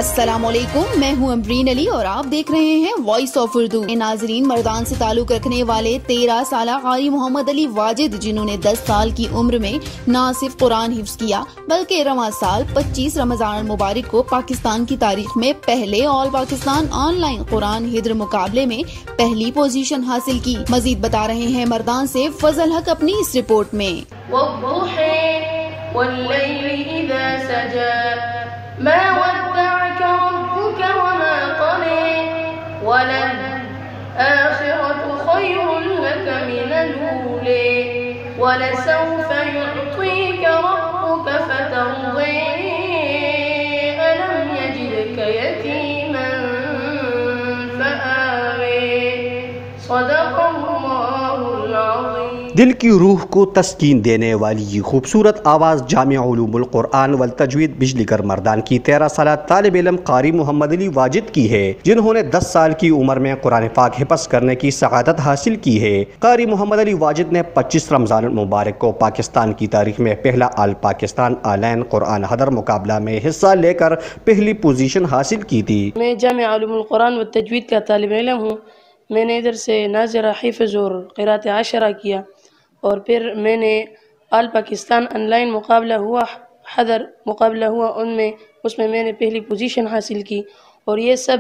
السلام علیکم، میں ہوں امرین علی اور آپ دیکھ رہے ہیں وائس آف اردو۔ ناظرین، مردان سے تعلق رکھنے والے 13 سالہ قاری محمد علی واجد، جنہوں نے 10 سال کی عمر میں نہ صرف قرآن حفظ کیا بلکہ رواں سال 25 رمضان المبارک کو پاکستان کی تاریخ میں پہلے آل پاکستان آن لائن قرآن حفظ مقابلے میں پہلی پوزیشن حاصل کی۔ مزید بتا رہے ہیں مردان سے فضل حق اپنی اس رپورٹ میں۔ والليل إذا سجى ما ودعك ربك وما قلى وللآخرة خير لك من الأولى ولسوف يعطيك ربك فترضى ألم يجدك يتيما فآوى صدق الله العظيم۔ دل کی روح کو تسکین دینے والی یہ خوبصورت آواز جامع علوم القرآن والتجوید بجلی گھر مردان کی 13 سالہ طالب علم قاری محمد علی واجد کی ہے، جنہوں نے 10 سال کی عمر میں قرآن پاک حفظ کرنے کی سعادت حاصل کی ہے۔ قاری محمد علی واجد نے 25 رمضان المبارک کو پاکستان کی تاریخ میں پہلا آل پاکستان آن لائن قرآن حفظ مقابلہ میں حصہ لے کر پہلی پوزیشن حاصل کی تھی۔ میں جامع علوم القرآن والتجوید کا طالب علم ہوں۔ میں نے ادھر سے ناظرہ حفظ اور قراءت عشرہ کیا، اور پھر میں نے آل پاکستان آن لائن مقابلہ ہوا، حضر مقابلہ ہوا، اس میں میں نے پہلی پوزیشن حاصل کی، اور یہ سب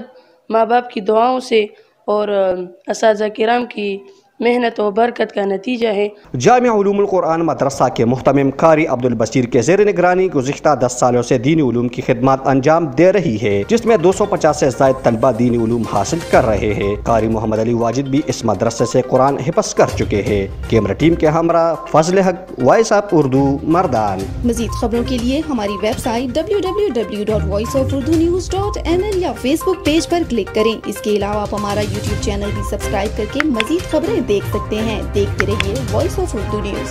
ماں باپ کی دعاؤں سے اور اساتذہ کرام کی محنت و برکت کا نتیجہ ہے۔ جامع علوم القرآن مدرسہ کے محتمم قاری عبدالبصیر کے زیر نگرانی گزشتہ 10 سالوں سے دینی علوم کی خدمات انجام دے رہی ہے، جس میں 250 سے زائد طلبہ دینی علوم حاصل کر رہے ہیں۔ قاری محمد علی واجد بھی اس مدرسے سے قرآن حفظ کر چکے ہیں۔ کیمرہ ٹیم کے ہمراہ فضل حق، وائس آف اردو، مردان۔ مزید خبروں کے لیے ہماری ویب سائٹ www.voiceofurdunews.nl یا فیس بک پیج پر کلک کریں۔ اس کے علاوہ آپ ہمارا یوٹیوب چینل بھی سبسکرائب کر کے مزید خبریں دیکھ سکتے ہیں۔ دیکھتے رہیے وائس آف اردو نیوز۔